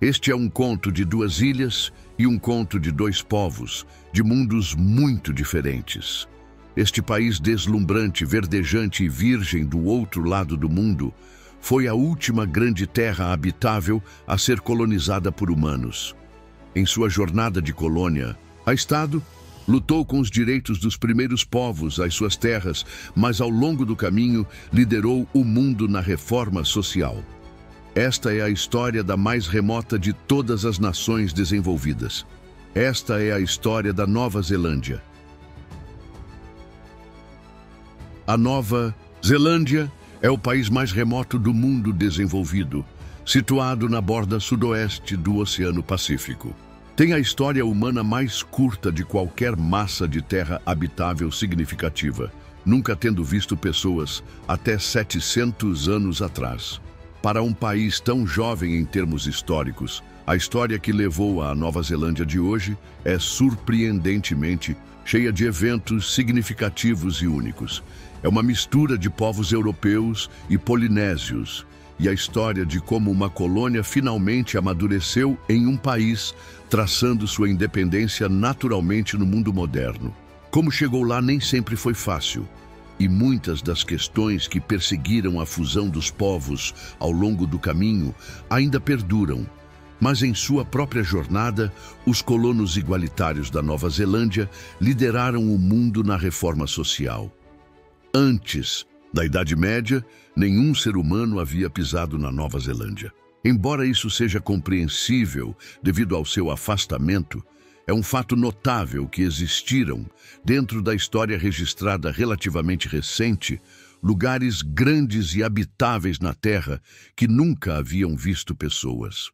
Este é um conto de duas ilhas e um conto de dois povos, de mundos muito diferentes. Este país deslumbrante, verdejante e virgem do outro lado do mundo foi a última grande terra habitável a ser colonizada por humanos. Em sua jornada de colônia, a Estado lutou com os direitos dos primeiros povos às suas terras, mas ao longo do caminho liderou o mundo na reforma social. Esta é a história da mais remota de todas as nações desenvolvidas. Esta é a história da Nova Zelândia. A Nova Zelândia é o país mais remoto do mundo desenvolvido, situado na borda sudoeste do Oceano Pacífico. Tem a história humana mais curta de qualquer massa de terra habitável significativa, nunca tendo visto pessoas até 700 anos atrás. Para um país tão jovem em termos históricos, a história que levou à Nova Zelândia de hoje é surpreendentemente cheia de eventos significativos e únicos. É uma mistura de povos europeus e polinésios, e a história de como uma colônia finalmente amadureceu em um país, traçando sua independência naturalmente no mundo moderno. Como chegou lá nem sempre foi fácil, e muitas das questões que perseguiram a fusão dos povos ao longo do caminho ainda perduram. Mas em sua própria jornada, os colonos igualitários da Nova Zelândia lideraram o mundo na reforma social. Antes da Idade Média, nenhum ser humano havia pisado na Nova Zelândia. Embora isso seja compreensível devido ao seu afastamento, é um fato notável que existiram, dentro da história registrada relativamente recente, lugares grandes e habitáveis na Terra que nunca haviam visto pessoas.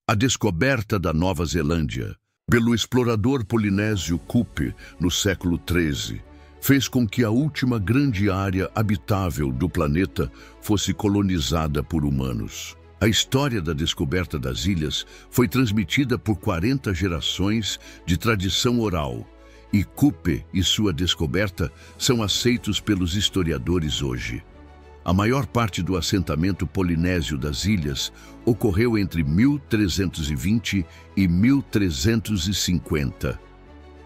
A descoberta da Nova Zelândia pelo explorador polinésio Cook no século XIII fez com que a última grande área habitável do planeta fosse colonizada por humanos. A história da descoberta das ilhas foi transmitida por 40 gerações de tradição oral, e Cook e sua descoberta são aceitos pelos historiadores hoje. A maior parte do assentamento polinésio das ilhas ocorreu entre 1320 e 1350.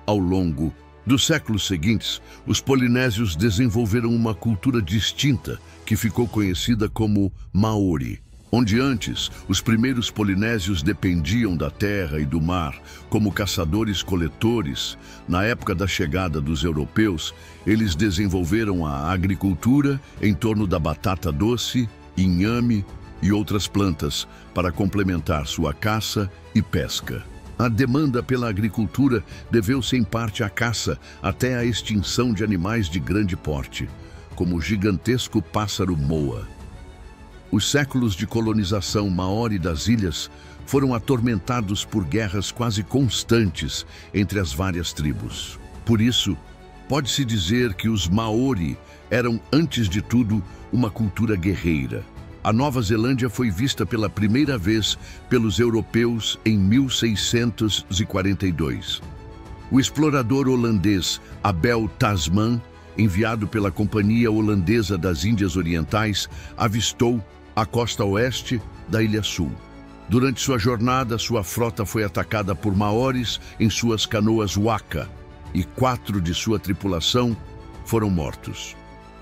Ao longo dos séculos seguintes, os polinésios desenvolveram uma cultura distinta que ficou conhecida como Maori. Onde antes os primeiros polinésios dependiam da terra e do mar como caçadores-coletores, na época da chegada dos europeus, eles desenvolveram a agricultura em torno da batata doce, inhame e outras plantas para complementar sua caça e pesca. A demanda pela agricultura deveu-se em parte à caça até à extinção de animais de grande porte, como o gigantesco pássaro moa. Os séculos de colonização maori das ilhas foram atormentados por guerras quase constantes entre as várias tribos. Por isso, pode-se dizer que os Maori eram, antes de tudo, uma cultura guerreira. A Nova Zelândia foi vista pela primeira vez pelos europeus em 1642. O explorador holandês Abel Tasman, enviado pela Companhia Holandesa das Índias Orientais, avistou a costa oeste da Ilha Sul. Durante sua jornada, sua frota foi atacada por maoris em suas canoas waka, e 4 de sua tripulação foram mortos.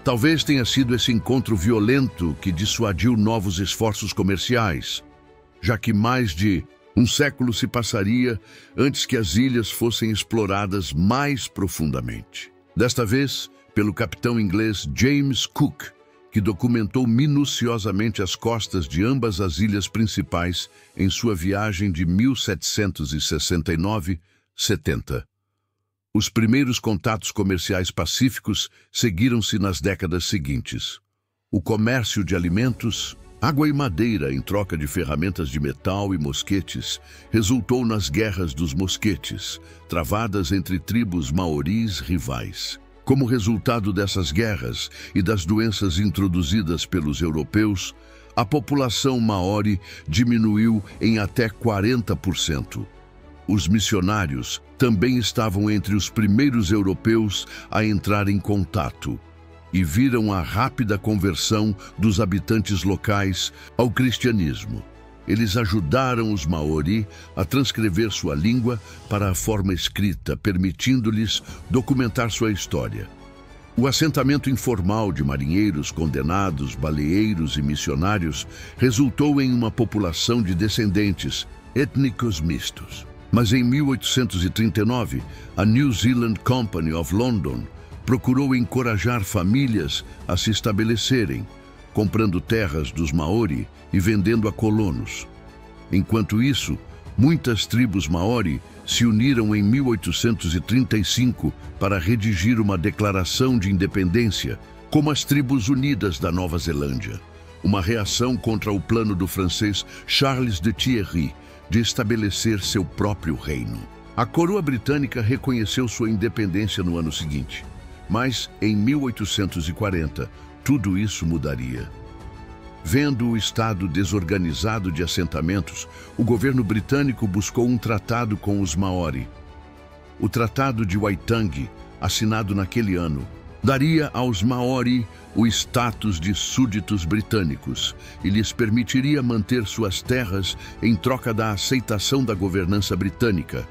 Talvez tenha sido esse encontro violento que dissuadiu novos esforços comerciais, já que mais de um século se passaria antes que as ilhas fossem exploradas mais profundamente. Desta vez, pelo capitão inglês James Cook, que documentou minuciosamente as costas de ambas as ilhas principais em sua viagem de 1769-70. Os primeiros contatos comerciais pacíficos seguiram-se nas décadas seguintes. O comércio de alimentos, água e madeira em troca de ferramentas de metal e mosquetes resultou nas guerras dos mosquetes, travadas entre tribos maoris rivais. Como resultado dessas guerras e das doenças introduzidas pelos europeus, a população maori diminuiu em até 40%. Os missionários também estavam entre os primeiros europeus a entrar em contato e viram a rápida conversão dos habitantes locais ao cristianismo. eles ajudaram os Maori a transcrever sua língua para a forma escrita, permitindo-lhes documentar sua história. O assentamento informal de marinheiros condenados, baleeiros e missionários resultou em uma população de descendentes étnicos mistos. Mas em 1839, a New Zealand Company of London procurou encorajar famílias a se estabelecerem, comprando terras dos Maori e vendendo a colonos. Enquanto isso, muitas tribos Maori se uniram em 1835 para redigir uma declaração de independência, como as Tribos Unidas da Nova Zelândia, uma reação contra o plano do francês Charles de Thierry de estabelecer seu próprio reino. A coroa britânica reconheceu sua independência no ano seguinte, mas em 1840 tudo isso mudaria. Vendo o estado desorganizado de assentamentos, o governo britânico buscou um tratado com os Maori. O Tratado de Waitangi, assinado naquele ano, daria aos Maori o status de súditos britânicos e lhes permitiria manter suas terras em troca da aceitação da governança britânica,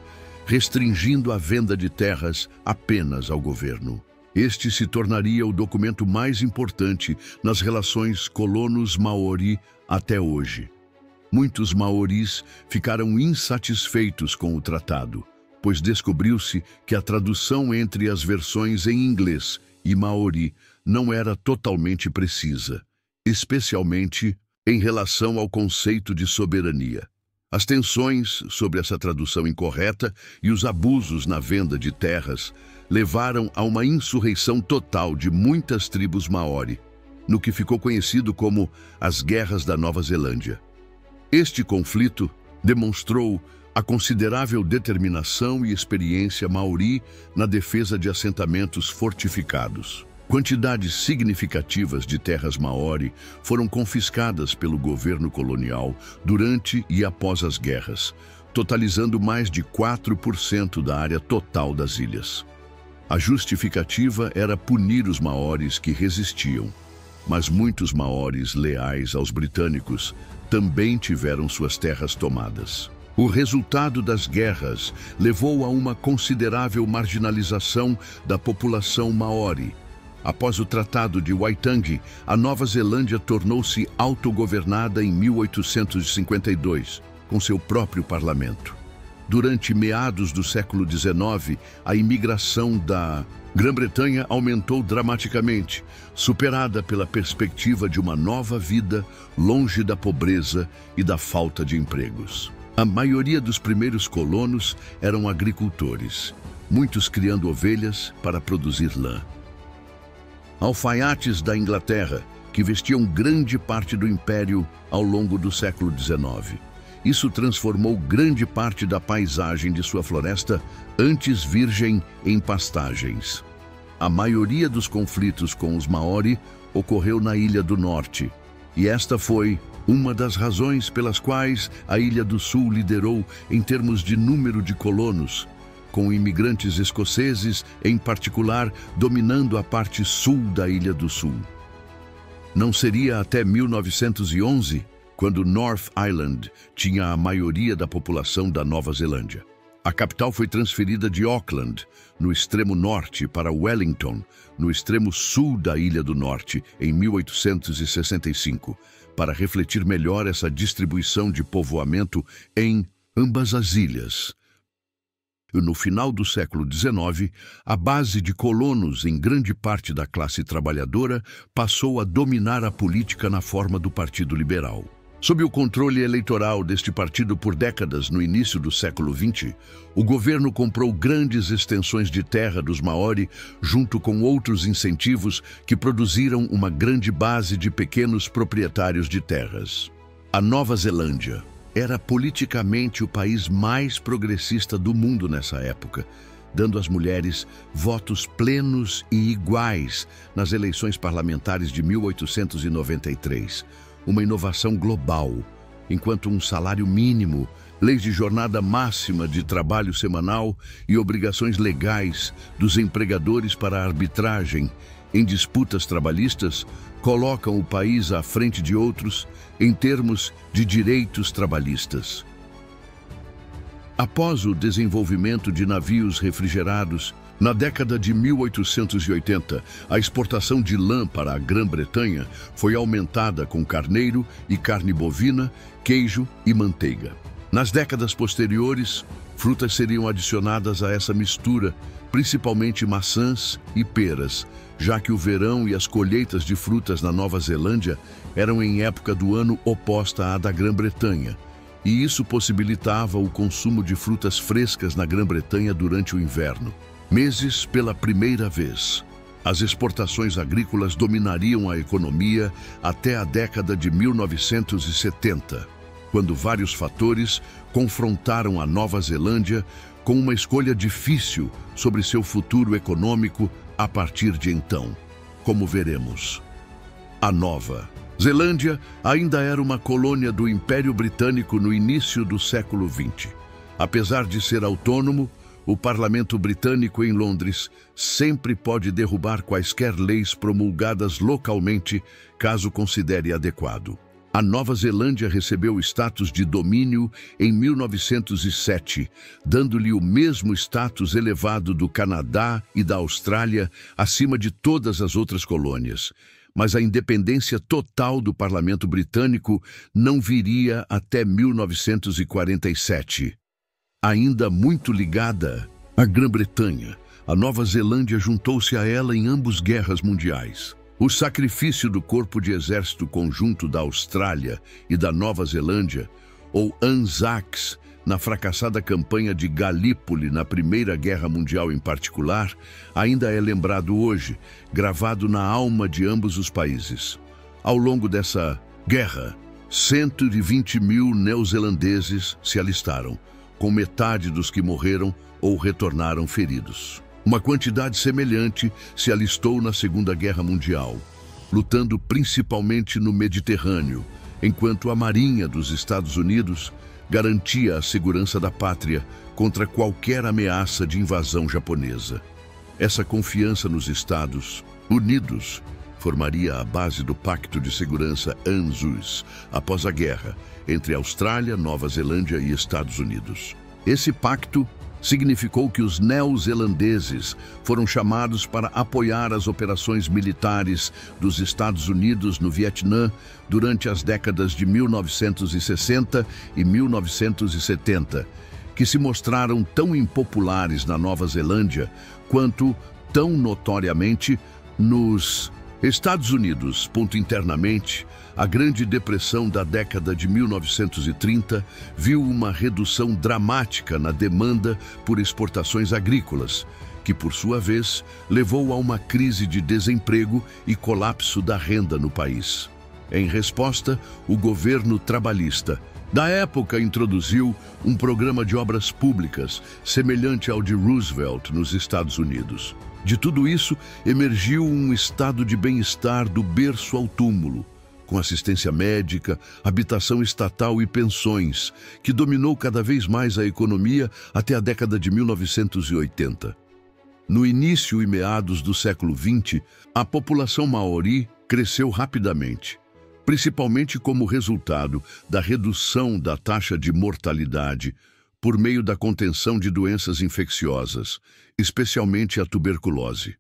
restringindo a venda de terras apenas ao governo. Este se tornaria o documento mais importante nas relações colonos-maori até hoje. Muitos maoris ficaram insatisfeitos com o tratado, pois descobriu-se que a tradução entre as versões em inglês e maori não era totalmente precisa, especialmente em relação ao conceito de soberania. As tensões sobre essa tradução incorreta e os abusos na venda de terras levaram a uma insurreição total de muitas tribos Maori, no que ficou conhecido como as Guerras da Nova Zelândia. Este conflito demonstrou a considerável determinação e experiência Maori na defesa de assentamentos fortificados. Quantidades significativas de terras Maori foram confiscadas pelo governo colonial durante e após as guerras, totalizando mais de 4% da área total das ilhas. A justificativa era punir os maoris que resistiam, mas muitos maoris leais aos britânicos também tiveram suas terras tomadas. O resultado das guerras levou a uma considerável marginalização da população maori. Após o Tratado de Waitangi, a Nova Zelândia tornou-se autogovernada em 1852, com seu próprio parlamento. Durante meados do século XIX, a imigração da Grã-Bretanha aumentou dramaticamente, superada pela perspectiva de uma nova vida longe da pobreza e da falta de empregos. A maioria dos primeiros colonos eram agricultores, muitos criando ovelhas para produzir lã. Alfaiates da Inglaterra, que vestiam grande parte do império ao longo do século XIX. Isso transformou grande parte da paisagem de sua floresta, antes virgem, em pastagens. A maioria dos conflitos com os Maori ocorreu na Ilha do Norte, e esta foi uma das razões pelas quais a Ilha do Sul liderou em termos de número de colonos, com imigrantes escoceses, em particular, dominando a parte sul da Ilha do Sul. Não seria até 1911, quando North Island tinha a maioria da população da Nova Zelândia. A capital foi transferida de Auckland, no extremo norte, para Wellington, no extremo sul da Ilha do Norte, em 1865, para refletir melhor essa distribuição de povoamento em ambas as ilhas. No final do século XIX, a base de colonos em grande parte da classe trabalhadora passou a dominar a política na forma do Partido Liberal. Sob o controle eleitoral deste partido por décadas no início do século XX, o governo comprou grandes extensões de terra dos Maori, junto com outros incentivos que produziram uma grande base de pequenos proprietários de terras. A Nova Zelândia era politicamente o país mais progressista do mundo nessa época, dando às mulheres votos plenos e iguais nas eleições parlamentares de 1893. Uma inovação global, enquanto um salário mínimo, leis de jornada máxima de trabalho semanal e obrigações legais dos empregadores para a arbitragem em disputas trabalhistas colocam o país à frente de outros em termos de direitos trabalhistas. Após o desenvolvimento de navios refrigerados, na década de 1880, a exportação de lã para a Grã-Bretanha foi aumentada com carneiro e carne bovina, queijo e manteiga. Nas décadas posteriores, frutas seriam adicionadas a essa mistura, principalmente maçãs e peras, já que o verão e as colheitas de frutas na Nova Zelândia eram em época do ano oposta à da Grã-Bretanha, e isso possibilitava o consumo de frutas frescas na Grã-Bretanha durante o inverno. Meses pela primeira vez. As exportações agrícolas dominariam a economia até a década de 1970, quando vários fatores confrontaram a Nova Zelândia com uma escolha difícil sobre seu futuro econômico a partir de então. Como veremos, a Nova Zelândia ainda era uma colônia do Império Britânico no início do século XX. Apesar de ser autônomo, o Parlamento Britânico em Londres sempre pode derrubar quaisquer leis promulgadas localmente, caso considere adequado. A Nova Zelândia recebeu o status de domínio em 1907, dando-lhe o mesmo status elevado do Canadá e da Austrália acima de todas as outras colônias. Mas a independência total do Parlamento Britânico não viria até 1947. Ainda muito ligada à Grã-Bretanha, a Nova Zelândia juntou-se a ela em ambas guerras mundiais. O sacrifício do Corpo de Exército Conjunto da Austrália e da Nova Zelândia, ou ANZACs, na fracassada campanha de Galípoli na Primeira Guerra Mundial em particular, ainda é lembrado hoje, gravado na alma de ambos os países. Ao longo dessa guerra, 120 mil neozelandeses se alistaram, com metade dos que morreram ou retornaram feridos. Uma quantidade semelhante se alistou na Segunda Guerra Mundial, lutando principalmente no Mediterrâneo, enquanto a Marinha dos Estados Unidos garantia a segurança da pátria contra qualquer ameaça de invasão japonesa. Essa confiança nos Estados Unidos formaria a base do Pacto de Segurança ANZUS após a guerra entre Austrália, Nova Zelândia e Estados Unidos. Esse pacto significou que os neozelandeses foram chamados para apoiar as operações militares dos Estados Unidos no Vietnã durante as décadas de 1960 e 1970, que se mostraram tão impopulares na Nova Zelândia quanto tão notoriamente nos Estados Unidos. Internamente, a Grande Depressão da década de 1930 viu uma redução dramática na demanda por exportações agrícolas, que, por sua vez, levou a uma crise de desemprego e colapso da renda no país. Em resposta, o governo trabalhista da época introduziu um programa de obras públicas semelhante ao de Roosevelt nos Estados Unidos. De tudo isso, emergiu um estado de bem-estar do berço ao túmulo, com assistência médica, habitação estatal e pensões, que dominou cada vez mais a economia até a década de 1980. No início e meados do século XX, a população maori cresceu rapidamente, principalmente como resultado da redução da taxa de mortalidade por meio da contenção de doenças infecciosas, especialmente a tuberculose.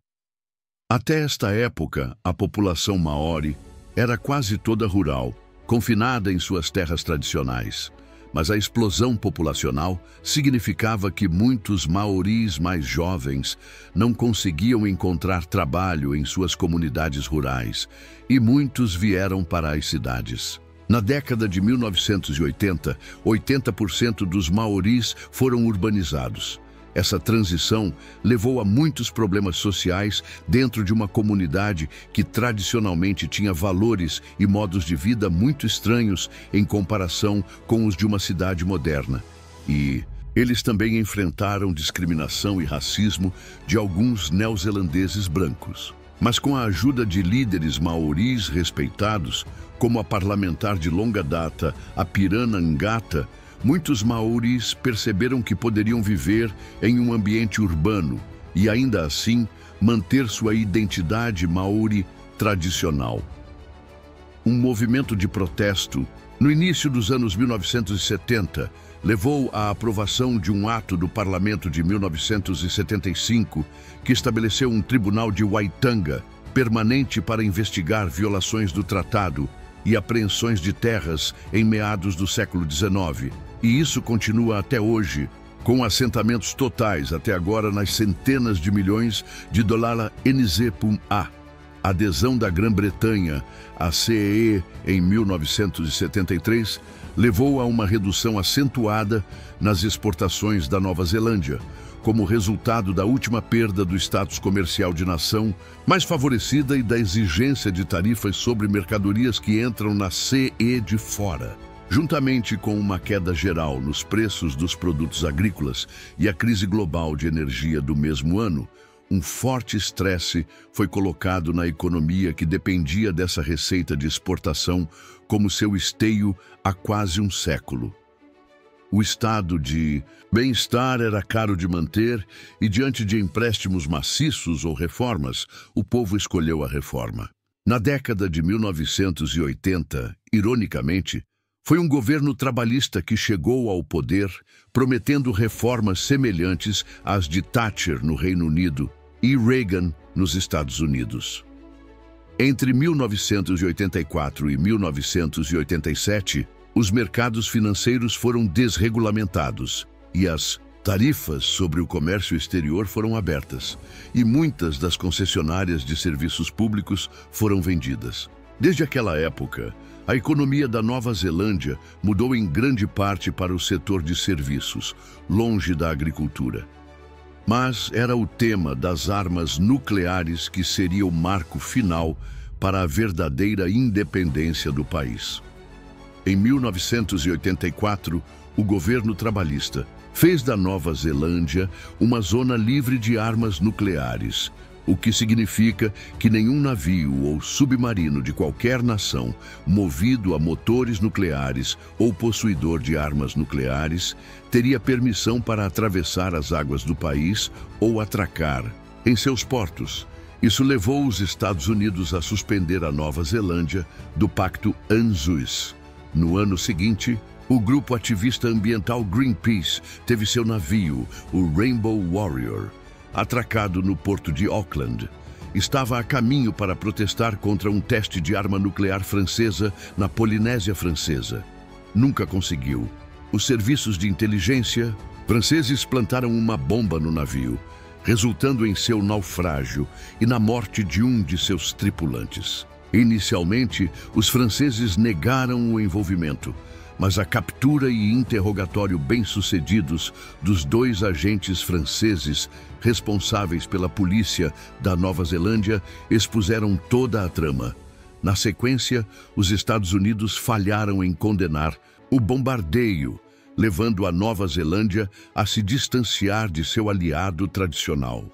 Até esta época, a população maori era quase toda rural, confinada em suas terras tradicionais. Mas a explosão populacional significava que muitos maoris mais jovens não conseguiam encontrar trabalho em suas comunidades rurais, e muitos vieram para as cidades. Na década de 1980, 80% dos maoris foram urbanizados. Essa transição levou a muitos problemas sociais dentro de uma comunidade que tradicionalmente tinha valores e modos de vida muito estranhos em comparação com os de uma cidade moderna. E eles também enfrentaram discriminação e racismo de alguns neozelandeses brancos. Mas com a ajuda de líderes maoris respeitados, como a parlamentar de longa data, a Pirana Ngata, muitos maoris perceberam que poderiam viver em um ambiente urbano e, ainda assim, manter sua identidade maori tradicional. Um movimento de protesto, no início dos anos 1970, levou à aprovação de um ato do Parlamento de 1975 que estabeleceu um tribunal de Waitangi permanente para investigar violações do tratado e apreensões de terras em meados do século XIX. E isso continua até hoje, com assentamentos totais até agora nas centenas de milhões de dólares NZ/A. A adesão da Grã-Bretanha à CEE em 1973 levou a uma redução acentuada nas exportações da Nova Zelândia, como resultado da última perda do status comercial de nação mais favorecida e da exigência de tarifas sobre mercadorias que entram na CE de fora. Juntamente com uma queda geral nos preços dos produtos agrícolas e a crise global de energia do mesmo ano, um forte estresse foi colocado na economia que dependia dessa receita de exportação como seu esteio há quase um século. O estado de bem-estar era caro de manter e, diante de empréstimos maciços ou reformas, o povo escolheu a reforma. Na década de 1980, ironicamente, foi um governo trabalhista que chegou ao poder, prometendo reformas semelhantes às de Thatcher no Reino Unido e Reagan nos Estados Unidos. Entre 1984 e 1987, os mercados financeiros foram desregulamentados e as tarifas sobre o comércio exterior foram abertas, e muitas das concessionárias de serviços públicos foram vendidas. Desde aquela época, a economia da Nova Zelândia mudou em grande parte para o setor de serviços, longe da agricultura. Mas era o tema das armas nucleares que seria o marco final para a verdadeira independência do país. Em 1984, o governo trabalhista fez da Nova Zelândia uma zona livre de armas nucleares, o que significa que nenhum navio ou submarino de qualquer nação movido a motores nucleares ou possuidor de armas nucleares teria permissão para atravessar as águas do país ou atracar em seus portos. Isso levou os Estados Unidos a suspender a Nova Zelândia do Pacto ANZUS. No ano seguinte, o grupo ativista ambiental Greenpeace teve seu navio, o Rainbow Warrior, atracado no porto de Auckland. Estava a caminho para protestar contra um teste de arma nuclear francesa na Polinésia Francesa. Nunca conseguiu. Os serviços de inteligência franceses plantaram uma bomba no navio, resultando em seu naufrágio e na morte de um de seus tripulantes. Inicialmente, os franceses negaram o envolvimento, mas a captura e interrogatório bem-sucedidos dos 2 agentes franceses responsáveis pela polícia da Nova Zelândia expuseram toda a trama. Na sequência, os Estados Unidos falharam em condenar o bombardeio, levando a Nova Zelândia a se distanciar de seu aliado tradicional.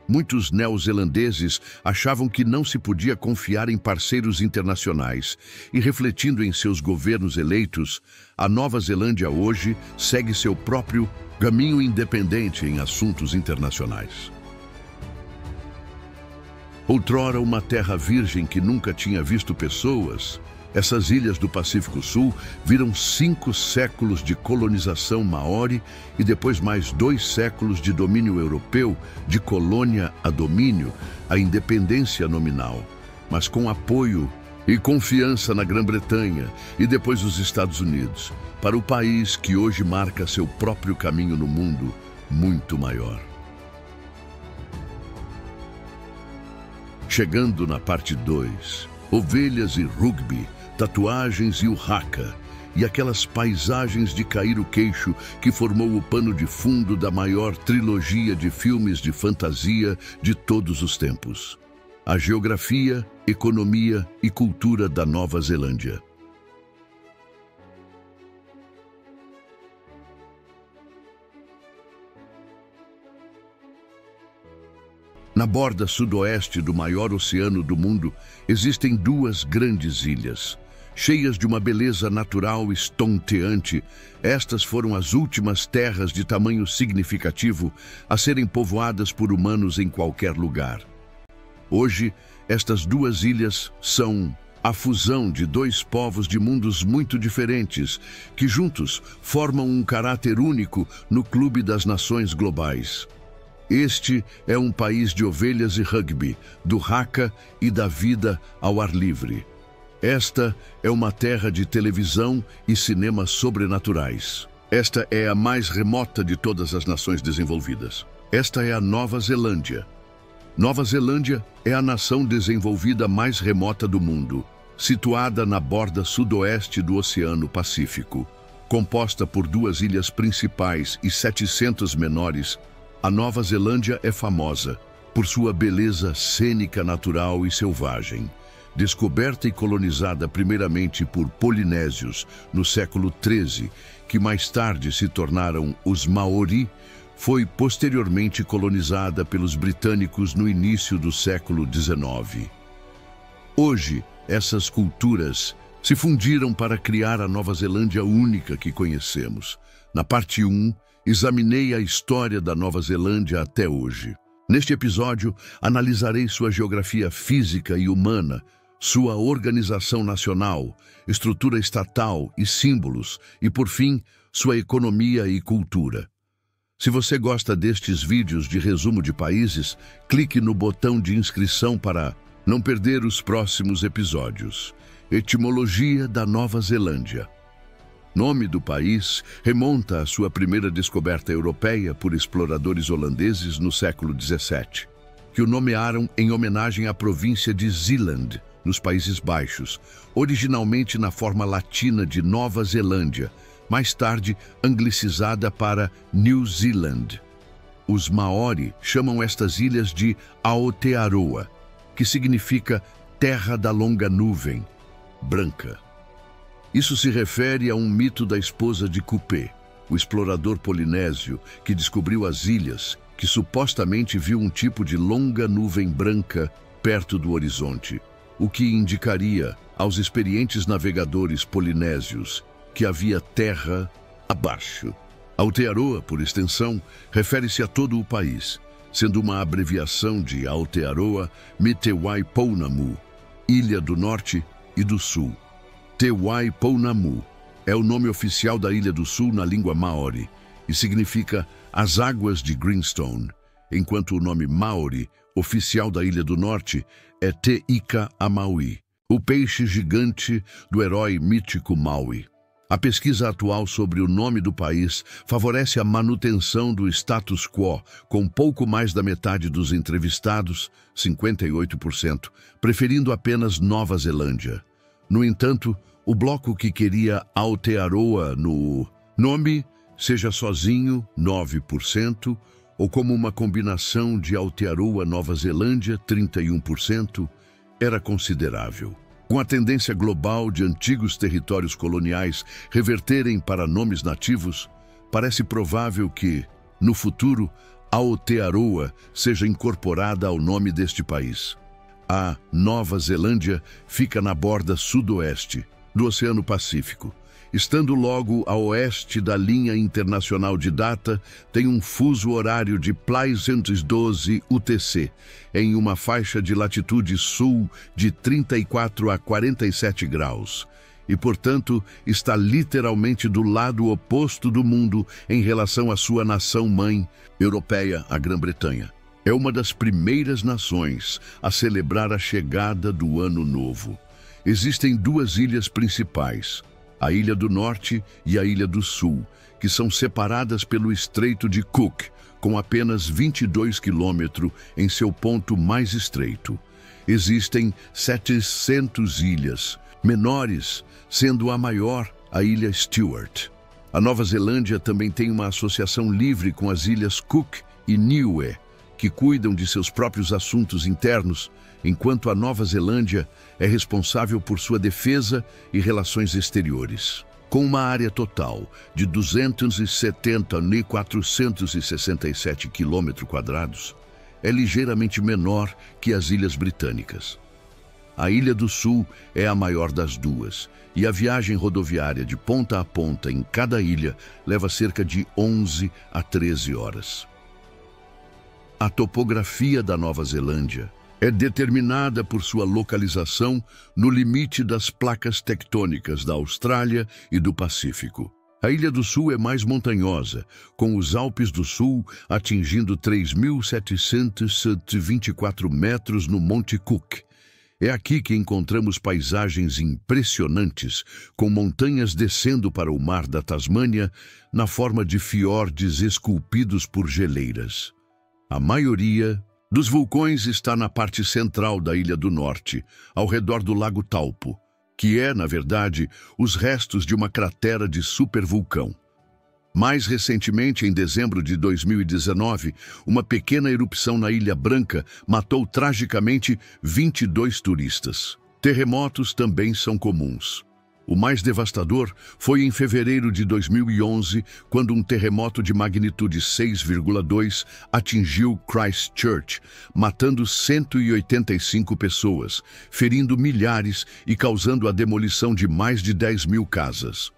Muitos neozelandeses achavam que não se podia confiar em parceiros internacionais e, refletindo em seus governos eleitos, a Nova Zelândia hoje segue seu próprio caminho independente em assuntos internacionais. Outrora uma terra virgem que nunca tinha visto pessoas, essas ilhas do Pacífico Sul viram 5 séculos de colonização maori e depois mais 2 séculos de domínio europeu, de colônia a domínio, a independência nominal, mas com apoio e confiança na Grã-Bretanha e depois os Estados Unidos, para o país que hoje marca seu próprio caminho no mundo muito maior. Chegando na parte 2, ovelhas e rugby, tatuagens e o haka, e aquelas paisagens de cair o queixo que formou o pano de fundo da maior trilogia de filmes de fantasia de todos os tempos. A geografia, economia e cultura da Nova Zelândia. Na borda sudoeste do maior oceano do mundo, existem 2 grandes ilhas, cheias de uma beleza natural estonteante, estas foram as últimas terras de tamanho significativo a serem povoadas por humanos em qualquer lugar. Hoje, estas duas ilhas são a fusão de dois povos de mundos muito diferentes, que juntos formam um caráter único no Clube das Nações Globais. Este é um país de ovelhas e rugby, do haka e da vida ao ar livre. Esta é uma terra de televisão e cinemas sobrenaturais. Esta é a mais remota de todas as nações desenvolvidas. Esta é a Nova Zelândia. Nova Zelândia é a nação desenvolvida mais remota do mundo, situada na borda sudoeste do Oceano Pacífico. Composta por duas ilhas principais e 700 menores, a Nova Zelândia é famosa por sua beleza cênica natural e selvagem. Descoberta e colonizada primeiramente por polinésios no século XIII, que mais tarde se tornaram os Maori, foi posteriormente colonizada pelos britânicos no início do século XIX. Hoje, essas culturas se fundiram para criar a Nova Zelândia única que conhecemos. Na parte 1, examinei a história da Nova Zelândia até hoje. Neste episódio, analisarei sua geografia física e humana, sua organização nacional, estrutura estatal e símbolos, e, por fim, sua economia e cultura. Se você gosta destes vídeos de resumo de países, clique no botão de inscrição para não perder os próximos episódios. Etimologia da Nova Zelândia. Nome do país remonta à sua primeira descoberta europeia por exploradores holandeses no século XVII, que o nomearam em homenagem à província de Zeeland, nos Países Baixos, originalmente na forma latina de Nova Zelândia, mais tarde anglicizada para New Zealand. Os Maori chamam estas ilhas de Aotearoa, que significa terra da longa nuvem, branca. Isso se refere a um mito da esposa de Kupé, o explorador polinésio que descobriu as ilhas, que supostamente viu um tipo de longa nuvem branca perto do horizonte, o que indicaria aos experientes navegadores polinésios que havia terra abaixo. Aotearoa, por extensão, refere-se a todo o país, sendo uma abreviação de Aotearoa me Te Wai Pounamu, Ilha do Norte e do Sul. Te Wai Pounamu é o nome oficial da Ilha do Sul na língua Maori e significa as águas de Greenstone, enquanto o nome Maori, oficial da Ilha do Norte, é Te Ika a Maui, o peixe gigante do herói mítico Maui. A pesquisa atual sobre o nome do país favorece a manutenção do status quo, com pouco mais da metade dos entrevistados, 58%, preferindo apenas Nova Zelândia. No entanto, o bloco que queria Aotearoa no nome, seja sozinho, 9%, ou como uma combinação de Aotearoa Nova Zelândia, 31%, era considerável. Com a tendência global de antigos territórios coloniais reverterem para nomes nativos, parece provável que, no futuro, Aotearoa seja incorporada ao nome deste país. A Nova Zelândia fica na borda sudoeste do Oceano Pacífico. Estando logo a oeste da linha internacional de data, tem um fuso horário de +112 UTC, em uma faixa de latitude sul de 34 a 47 graus, e, portanto, está literalmente do lado oposto do mundo em relação à sua nação-mãe europeia, a Grã-Bretanha. É uma das primeiras nações a celebrar a chegada do Ano Novo. Existem duas ilhas principais, a Ilha do Norte e a Ilha do Sul, que são separadas pelo Estreito de Cook, com apenas 22 quilômetros em seu ponto mais estreito. Existem 700 ilhas, menores, sendo a maior a Ilha Stewart. A Nova Zelândia também tem uma associação livre com as ilhas Cook e Niue, que cuidam de seus próprios assuntos internos, enquanto a Nova Zelândia é responsável por sua defesa e relações exteriores. Com uma área total de 270.467 km², é ligeiramente menor que as Ilhas Britânicas. A Ilha do Sul é a maior das duas, e a viagem rodoviária de ponta a ponta em cada ilha leva cerca de 11 a 13 horas. A topografia da Nova Zelândia é determinada por sua localização no limite das placas tectônicas da Austrália e do Pacífico. A Ilha do Sul é mais montanhosa, com os Alpes do Sul atingindo 3.724 metros no Monte Cook. É aqui que encontramos paisagens impressionantes, com montanhas descendo para o mar da Tasmânia na forma de fiordes esculpidos por geleiras. A maioria dos vulcões está na parte central da Ilha do Norte, ao redor do Lago Taupo, que é, na verdade, os restos de uma cratera de supervulcão. Mais recentemente, em dezembro de 2019, uma pequena erupção na Ilha Branca matou tragicamente 22 turistas. Terremotos também são comuns. O mais devastador foi em fevereiro de 2011, quando um terremoto de magnitude 6,2 atingiu Christchurch, matando 185 pessoas, ferindo milhares e causando a demolição de mais de 10 mil casas.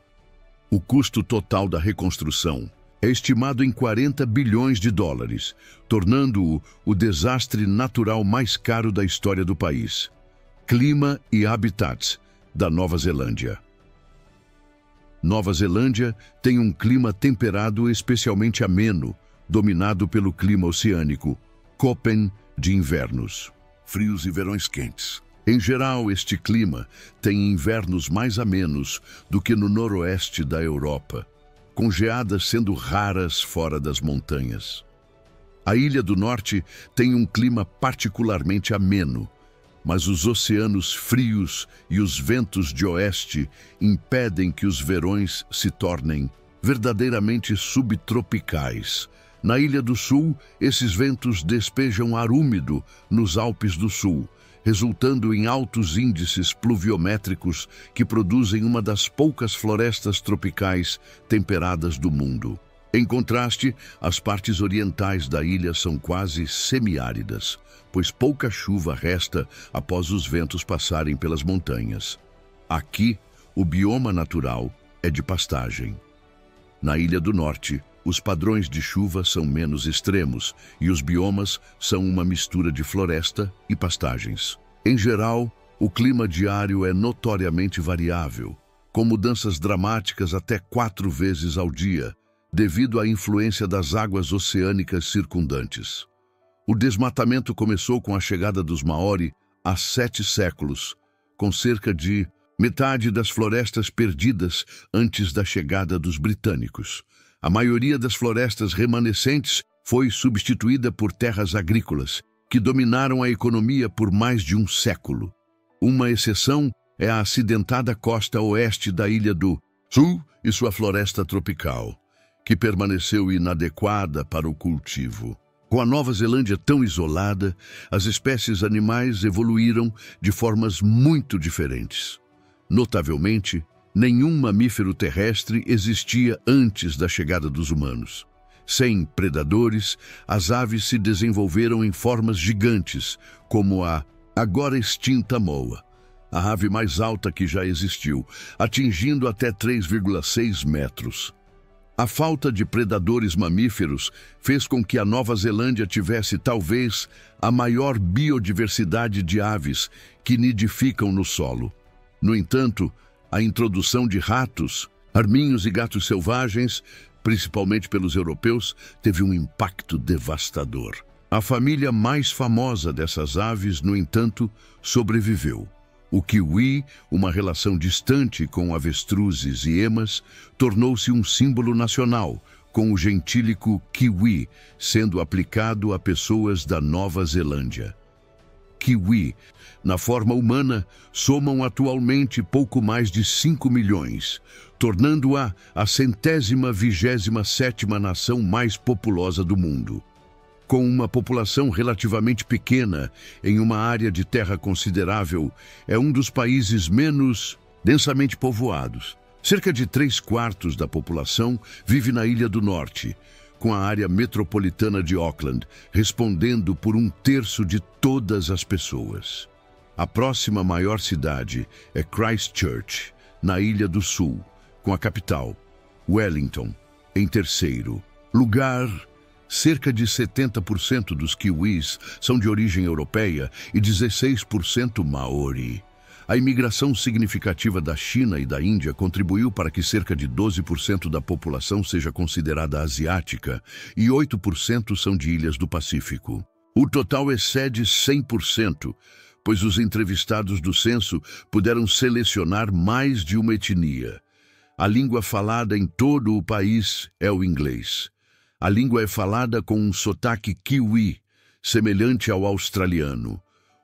O custo total da reconstrução é estimado em 40 bilhões de dólares, tornando-o o desastre natural mais caro da história do país. Clima e habitats da Nova Zelândia. Nova Zelândia tem um clima temperado especialmente ameno, dominado pelo clima oceânico, Köppen de invernos, frios e verões quentes. Em geral, este clima tem invernos mais amenos do que no noroeste da Europa, com geadas sendo raras fora das montanhas. A Ilha do Norte tem um clima particularmente ameno, mas os oceanos frios e os ventos de oeste impedem que os verões se tornem verdadeiramente subtropicais. Na Ilha do Sul, esses ventos despejam ar úmido nos Alpes do Sul, resultando em altos índices pluviométricos que produzem uma das poucas florestas tropicais temperadas do mundo. Em contraste, as partes orientais da ilha são quase semiáridas, pois pouca chuva resta após os ventos passarem pelas montanhas. Aqui, o bioma natural é de pastagem. Na Ilha do Norte, os padrões de chuva são menos extremos e os biomas são uma mistura de floresta e pastagens. Em geral, o clima diário é notoriamente variável, com mudanças dramáticas até 4 vezes ao dia, devido à influência das águas oceânicas circundantes. O desmatamento começou com a chegada dos Maori há 7 séculos, com cerca de metade das florestas perdidas antes da chegada dos britânicos. A maioria das florestas remanescentes foi substituída por terras agrícolas, que dominaram a economia por mais de um século. Uma exceção é a acidentada costa oeste da Ilha do Sul e sua floresta tropical, que permaneceu inadequada para o cultivo. Com a Nova Zelândia tão isolada, as espécies animais evoluíram de formas muito diferentes. Notavelmente, nenhum mamífero terrestre existia antes da chegada dos humanos. Sem predadores, as aves se desenvolveram em formas gigantes, como a agora extinta moa, a ave mais alta que já existiu, atingindo até 3,6 metros. A falta de predadores mamíferos fez com que a Nova Zelândia tivesse talvez a maior biodiversidade de aves que nidificam no solo. No entanto, a introdução de ratos, arminhos e gatos selvagens, principalmente pelos europeus, teve um impacto devastador. A família mais famosa dessas aves, no entanto, sobreviveu. O kiwi, uma relação distante com avestruzes e emas, tornou-se um símbolo nacional, com o gentílico kiwi sendo aplicado a pessoas da Nova Zelândia. Kiwi, na forma humana, somam atualmente pouco mais de 5 milhões, tornando-a a 127ª nação mais populosa do mundo. Com uma população relativamente pequena em uma área de terra considerável, é um dos países menos densamente povoados. Cerca de 3/4 da população vive na Ilha do Norte, com a área metropolitana de Auckland, respondendo por 1/3 de todas as pessoas. A próxima maior cidade é Christchurch, na Ilha do Sul, com a capital, Wellington, em terceiro lugar. Cerca de 70% dos kiwis são de origem europeia e 16% maori. A imigração significativa da China e da Índia contribuiu para que cerca de 12% da população seja considerada asiática e 8% são de ilhas do Pacífico. O total excede 100%, pois os entrevistados do censo puderam selecionar mais de uma etnia. A língua falada em todo o país é o inglês. A língua é falada com um sotaque kiwi, semelhante ao australiano.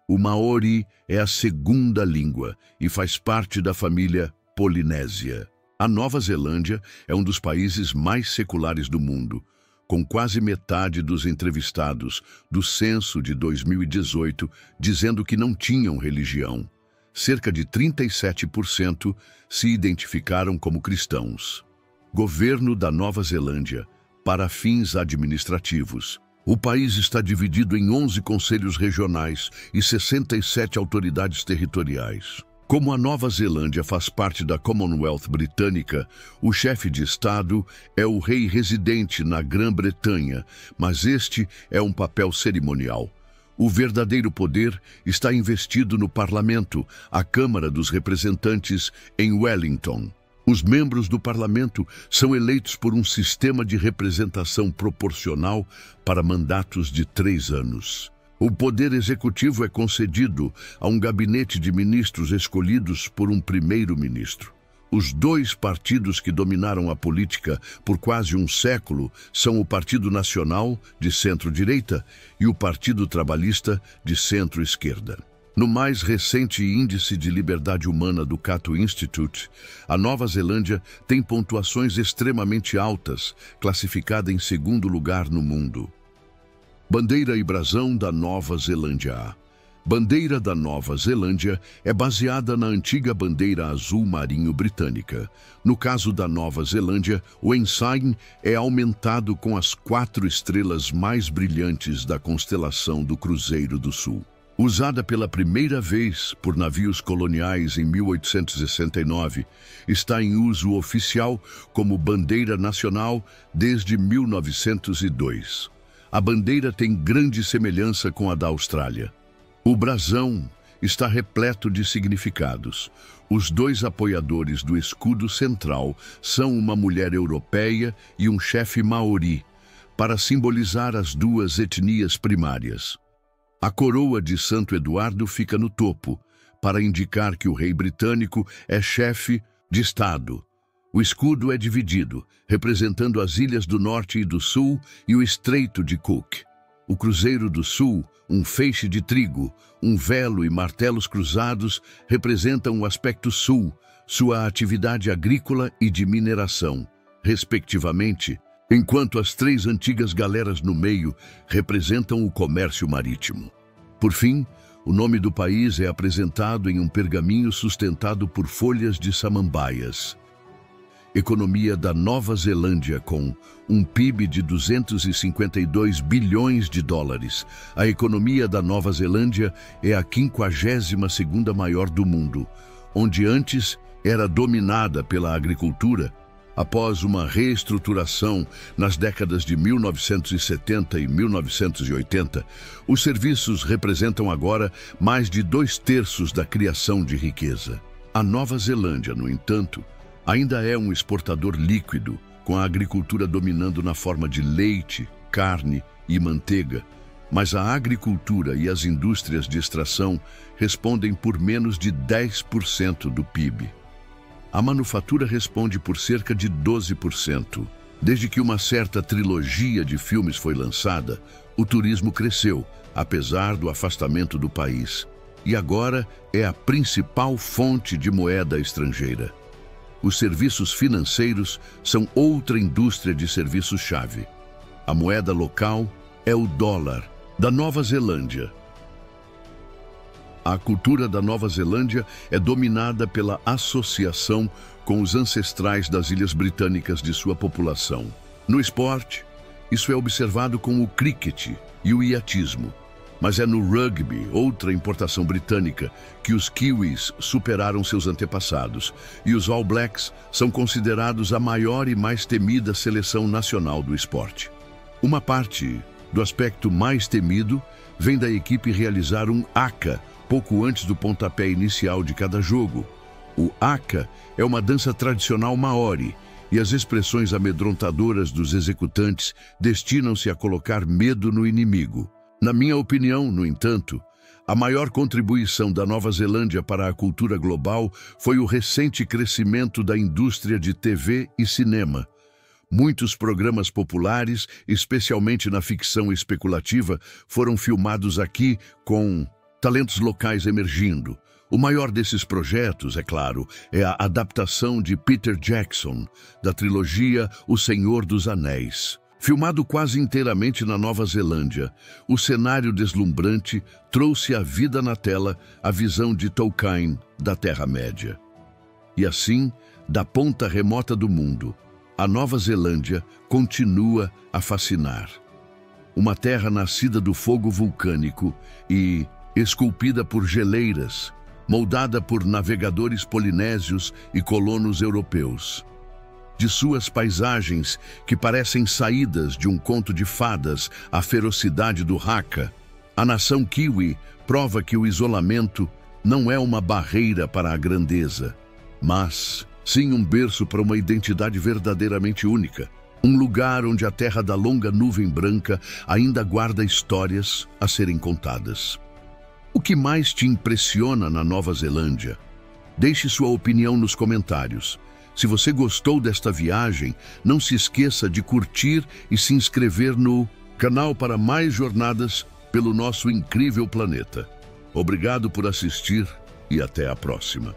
O maori é a segunda língua e faz parte da família polinésia. A Nova Zelândia é um dos países mais seculares do mundo, com quase metade dos entrevistados do censo de 2018 dizendo que não tinham religião. Cerca de 37% se identificaram como cristãos. Governo da Nova Zelândia. Para fins administrativos, o país está dividido em 11 conselhos regionais e 67 autoridades territoriais. Como a Nova Zelândia faz parte da Commonwealth Britânica, o chefe de Estado é o rei residente na Grã-Bretanha, mas este é um papel cerimonial. O verdadeiro poder está investido no Parlamento, a Câmara dos Representantes, em Wellington. Os membros do parlamento são eleitos por um sistema de representação proporcional para mandatos de 3 anos. O poder executivo é concedido a um gabinete de ministros escolhidos por um primeiro-ministro. Os 2 partidos que dominaram a política por quase um século são o Partido Nacional, de centro-direita, e o Partido Trabalhista, de centro-esquerda. No mais recente Índice de Liberdade Humana do Cato Institute, a Nova Zelândia tem pontuações extremamente altas, classificada em 2º lugar no mundo. Bandeira e brasão da Nova Zelândia. Bandeira da Nova Zelândia é baseada na antiga bandeira azul marinho britânica. No caso da Nova Zelândia, o ensign é aumentado com as 4 estrelas mais brilhantes da constelação do Cruzeiro do Sul. Usada pela primeira vez por navios coloniais em 1869, está em uso oficial como bandeira nacional desde 1902. A bandeira tem grande semelhança com a da Austrália. O brasão está repleto de significados. Os 2 apoiadores do escudo central são uma mulher europeia e um chefe maori, para simbolizar as 2 etnias primárias. A coroa de Santo Eduardo fica no topo, para indicar que o rei britânico é chefe de Estado. O escudo é dividido, representando as ilhas do Norte e do Sul e o Estreito de Cook. O Cruzeiro do Sul, um feixe de trigo, um velo e martelos cruzados representam o aspecto sul, sua atividade agrícola e de mineração, respectivamente, enquanto as 3 antigas galeras no meio representam o comércio marítimo. Por fim, o nome do país é apresentado em um pergaminho sustentado por folhas de samambaias. Economia da Nova Zelândia com um PIB de 252 bilhões de dólares. A economia da Nova Zelândia é a 52ª maior do mundo, onde antes era dominada pela agricultura. Após uma reestruturação nas décadas de 1970 e 1980, os serviços representam agora mais de 2/3 da criação de riqueza. A Nova Zelândia, no entanto, ainda é um exportador líquido, com a agricultura dominando na forma de leite, carne e manteiga, mas a agricultura e as indústrias de extração respondem por menos de 10% do PIB. A manufatura responde por cerca de 12%. Desde que uma certa trilogia de filmes foi lançada, o turismo cresceu, apesar do afastamento do país, e agora é a principal fonte de moeda estrangeira. Os serviços financeiros são outra indústria de serviços-chave. A moeda local é o dólar da Nova Zelândia. A cultura da Nova Zelândia é dominada pela associação com os ancestrais das ilhas britânicas de sua população. No esporte, isso é observado com o cricket e o iatismo. Mas é no rugby, outra importação britânica, que os Kiwis superaram seus antepassados, e os All Blacks são considerados a maior e mais temida seleção nacional do esporte. Uma parte do aspecto mais temido vem da equipe realizar um haka pouco antes do pontapé inicial de cada jogo. O haka é uma dança tradicional maori, e as expressões amedrontadoras dos executantes destinam-se a colocar medo no inimigo. Na minha opinião, no entanto, a maior contribuição da Nova Zelândia para a cultura global foi o recente crescimento da indústria de TV e cinema. Muitos programas populares, especialmente na ficção especulativa, foram filmados aqui com talentos locais emergindo. O maior desses projetos, é claro, é a adaptação de Peter Jackson, da trilogia O Senhor dos Anéis. Filmado quase inteiramente na Nova Zelândia, o cenário deslumbrante trouxe à vida na tela a visão de Tolkien da Terra-média. E assim, da ponta remota do mundo, a Nova Zelândia continua a fascinar. Uma terra nascida do fogo vulcânico e esculpida por geleiras, moldada por navegadores polinésios e colonos europeus. De suas paisagens, que parecem saídas de um conto de fadas, à ferocidade do haka, a nação kiwi prova que o isolamento não é uma barreira para a grandeza, mas sim um berço para uma identidade verdadeiramente única. Um lugar onde a terra da longa nuvem branca ainda guarda histórias a serem contadas. O que mais te impressiona na Nova Zelândia? Deixe sua opinião nos comentários. Se você gostou desta viagem, não se esqueça de curtir e se inscrever no canal para mais jornadas pelo nosso incrível planeta. Obrigado por assistir e até a próxima.